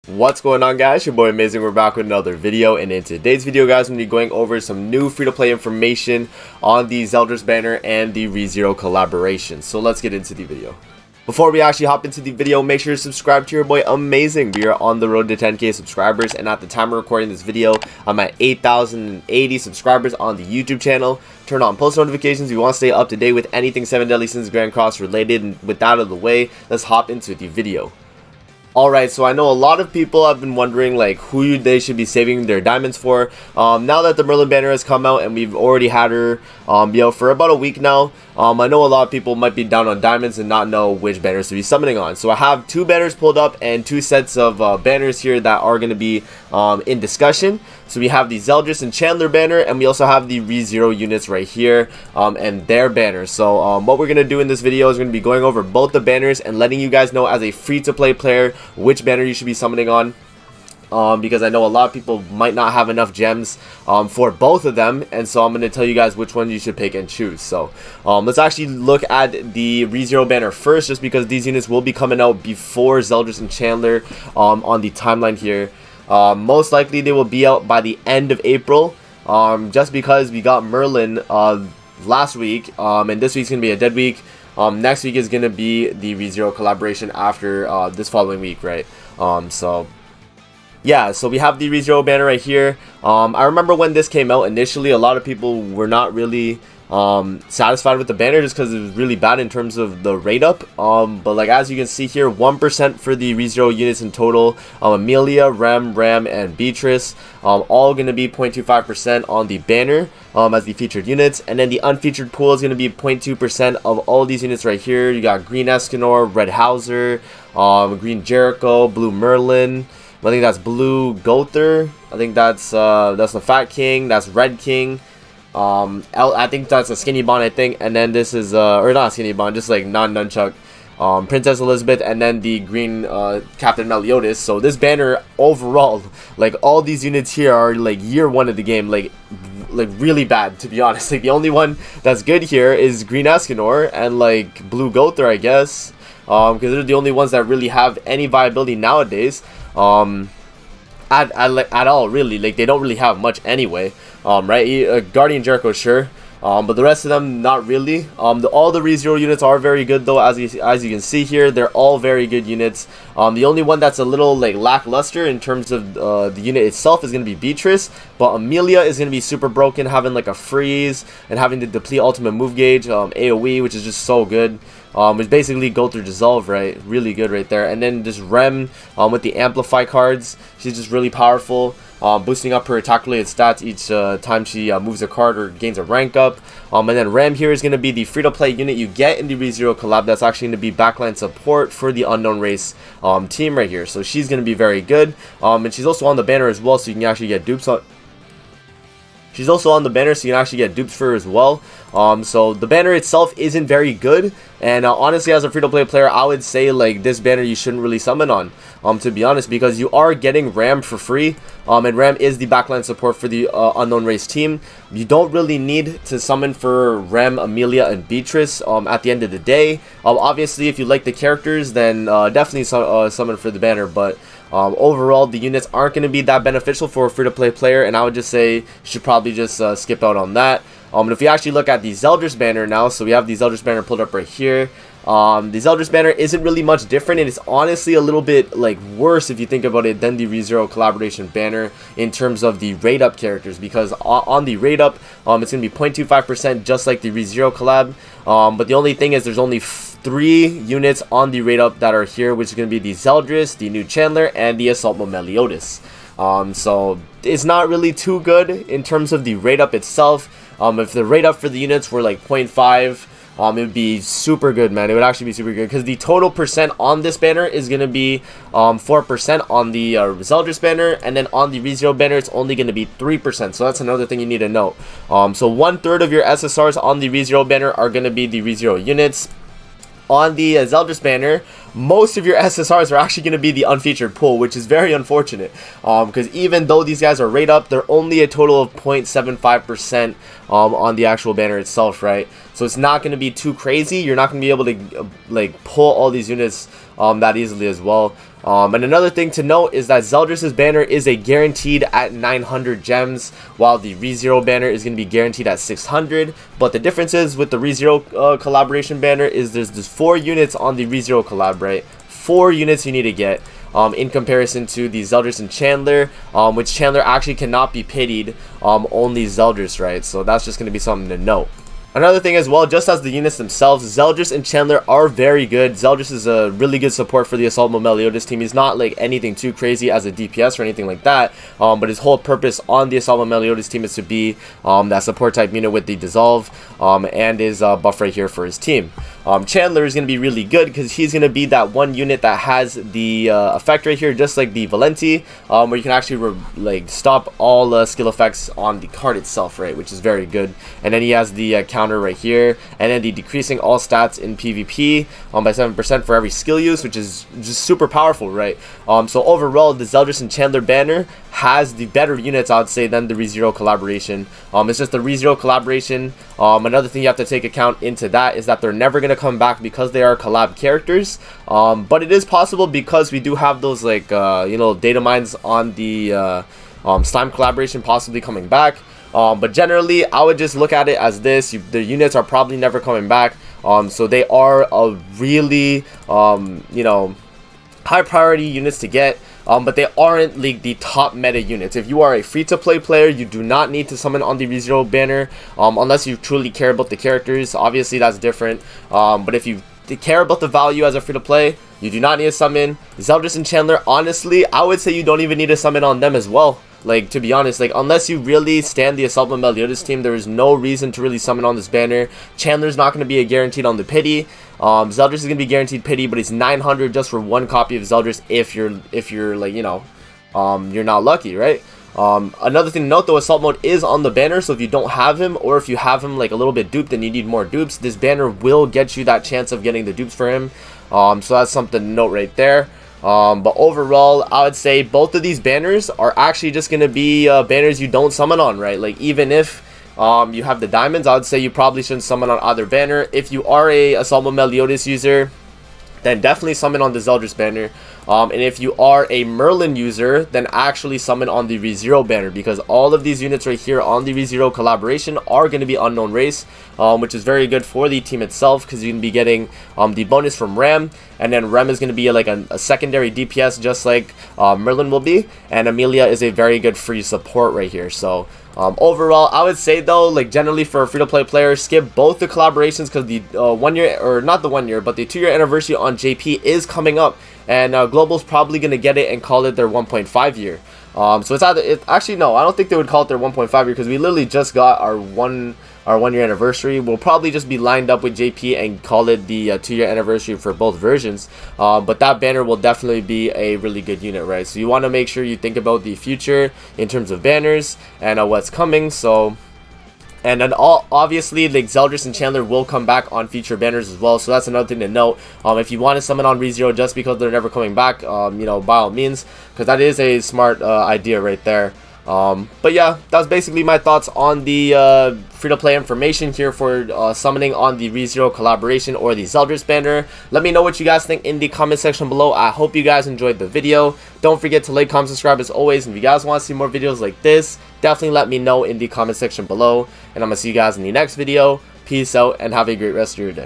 What's going on, guys? Your boy Amazing. We're back with another video, and in today's video, guys, I'm going to be going over some new free-to-play information on the Zeldris banner and the ReZero collaboration. So let's get into the video. Before we actually hop into the video, make sure to subscribe to your boy Amazing. We are on the road to 10k subscribers, and at the time of recording this video, I'm at 8,080 subscribers on the YouTube channel. Turn on post notifications if you want to stay up to date with anything 7 Deadly Sins Grand Cross related. And with that out of the way, let's hop into the video. Alright, so I know a lot of people have been wondering like who they should be saving their diamonds for. Now that the Merlin banner has come out and we've already had her for about a week now, I know a lot of people might be down on diamonds and not know which banners to be summoning on. So I have two banners pulled up and two sets of banners here that are going to be in discussion. So we have the Zeldris and Chandler banner, and we also have the ReZero Units right here and their banners. So what we're going to do in this video is going to be going over both the banners and letting you guys know as a free-to-play player which banner you should be summoning on. Because I know a lot of people might not have enough gems for both of them, and so I'm going to tell you guys which one you should pick and choose. So let's actually look at the ReZero banner first, just because these units will be coming out before Zeldris and Chandler on the timeline here. Most likely they will be out by the end of April, just because we got Merlin last week, and this week's going to be a dead week. Next week is going to be the ReZero collaboration after this following week, right? Yeah, so we have the ReZero banner right here. I remember when this came out initially, a lot of people were not really satisfied with the banner just because it was really bad in terms of the rate up. But like as you can see here, 1% for the ReZero units in total. Amelia, Ram, and Beatrice, all going to be 0.25% on the banner as the featured units. And then the unfeatured pool is going to be 0.2% of all these units right here. You got Green Escanor, Red Hauser, Green Jericho, Blue Merlin. I think that's Blue Gother. I think that's the Fat King. That's Red King. I think that's a Skinny Bond, I think. And then this is or not Skinny Bond, just like non-nunchuck. Princess Elizabeth, and then the green Captain Meliodas. So this banner overall, like all these units here are like year one of the game, like really bad, to be honest. Like the only one that's good here is Green Escanor and like Blue Gother, I guess, because they're the only ones that really have any viability nowadays. At all, really. Like they don't really have much anyway, right? Guardian Jericho, sure, but the rest of them not really. All the ReZero units are very good though, as you can see here. They're all very good units. The only one that's a little like lackluster in terms of the unit itself is going to be Beatrice, but Amelia is going to be super broken, having like a freeze and having to deplete ultimate move gauge, AoE, which is just so good. It's basically go through dissolve, right? Really good right there. And then just Rem with the amplify cards, she's just really powerful, boosting up her attack related stats each time she moves a card or gains a rank up. And then Ram here is going to be the free-to-play unit you get in the ReZero collab. That's actually going to be backline support for the unknown race team right here. So she's going to be very good, and she's also on the banner as well, so you can actually get dupes on. She's also on the banner, so you can actually get dupes for her as well. So the banner itself isn't very good, and honestly, as a free-to-play player, I would say like this banner you shouldn't really summon on, to be honest, because you are getting Ram for free, and Ram is the backline support for the unknown race team. You don't really need to summon for Ram, Amelia, and Beatrice at the end of the day. Obviously, if you like the characters, then definitely summon for the banner, but overall, the units aren't going to be that beneficial for a free-to-play player, and I would just say you should probably just skip out on that. And if you actually look at the Zeldris banner now, so we have the Zeldris banner pulled up right here. The Zeldris banner isn't really much different, and it's honestly a little bit like worse if you think about it than the ReZero collaboration banner in terms of the rate up characters, because on the rate up, it's going to be 0.25% just like the ReZero collab. But the only thing is there's only 3 units on the rate up that are here, which is going to be the Zeldris, the new Chandler, and the Assault Meliodas. So it's not really too good in terms of the rate up itself. If the rate up for the units were like 0.5, it would be super good, man. It would actually be super good, because the total percent on this banner is going to be 4% on the Zeldris banner, and then on the ReZero banner it's only going to be 3%. So that's another thing you need to note. So 1/3 of your SSRs on the ReZero banner are going to be the ReZero units. On the Zeldris banner, most of your SSRs are actually going to be the unfeatured pool, which is very unfortunate, because even though these guys are rate up, they're only a total of 0.75% on the actual banner itself, right? So it's not going to be too crazy. You're not going to be able to like pull all these units that easily as well. And another thing to note is that Zeldris' banner is a guaranteed at 900 gems, while the ReZero banner is going to be guaranteed at 600. But the difference is with the ReZero collaboration banner is there's 4 units on the ReZero collab, right? 4 units you need to get. In comparison to the Zeldris and Chandler, which Chandler actually cannot be pitied, only Zeldris, right? So that's just going to be something to note. Another thing as well, just as the units themselves, Zeldris and Chandler are very good. Zeldris is a really good support for the Assault Meliodas team. He's not like anything too crazy as a DPS or anything like that, but his whole purpose on the Assault Meliodas team is to be that support type unit with the Dissolve, and is buff right here for his team. Chandler is going to be really good because he's going to be that one unit that has the effect right here, just like the Valenti, where you can actually like stop all skill effects on the card itself, right, which is very good. And then he has the counter right here, and then the decreasing all stats in PvP by 7% for every skill use, which is just super powerful, right? So overall, the Zeldris and Chandler banner has the better units, I would say, than the ReZero collaboration. It's just the ReZero collaboration. Another thing you have to take account into that is that they're never going to come back because they are collab characters, but it is possible because we do have those like you know, data mines on the slime collaboration possibly coming back. But generally I would just look at it as this: the units are probably never coming back, so they are a really you know, high priority units to get. But they aren't like the top meta units. If you are a free-to-play player, you do not need to summon on the ReZero banner, unless you truly care about the characters. Obviously, that's different. But if you care about the value as a free-to-play, you do not need to summon. Zeldris and Chandler, honestly, I would say you don't even need to summon on them as well. Like, to be honest, like, unless you really stand the Assault Meliodas team, there is no reason to really summon on this banner. Chandler's not going to be a guaranteed on the pity. Zeldris is going to be guaranteed pity, but it's 900 just for one copy of Zeldris if you're like, you know, you're not lucky, right? Another thing to note though, Assault Mode is on the banner, so if you don't have him, or if you have him like a little bit duped and you need more dupes, this banner will get you that chance of getting the dupes for him. So that's something to note right there. But overall, I would say both of these banners are actually just going to be banners you don't summon on, right? Like, even if you have the diamonds, I would say you probably shouldn't summon on either banner. If you are a Assault Meliodas user, then definitely summon on the Zeldris banner. And if you are a Merlin user, then actually summon on the ReZero banner, because all of these units right here on the ReZero collaboration are going to be unknown race, which is very good for the team itself, because you can be getting the bonus from Ram, and then Ram is going to be like a secondary DPS just like Merlin will be, and Amelia is a very good free support right here. So overall, I would say though, like generally for a free-to-play player, skip both the collaborations, because the 1 year, or not the 1 year, but the 2-year anniversary on JP is coming up, and Global's probably going to get it and call it their 1.5 year. So it's either, actually no, I don't think they would call it their 1.5 year, because we literally just got our 1 year anniversary. We'll probably just be lined up with JP and call it the 2-year anniversary for both versions. But that banner will definitely be a really good unit, right? So you want to make sure you think about the future in terms of banners and what's coming. So, and then obviously, like, Zeldris and Chandler will come back on future banners as well. So that's another thing to note. If you want to summon on ReZero just because they're never coming back, you know, by all means, because that is a smart idea right there. But yeah, that's basically my thoughts on the free-to-play information here for summoning on the ReZero collaboration or the Zeldris banner. Let me know what you guys think in the comment section below. I hope you guys enjoyed the video. Don't forget to like, comment, subscribe as always. And if you guys want to see more videos like this, definitely let me know in the comment section below. And I'm going to see you guys in the next video. Peace out and have a great rest of your day.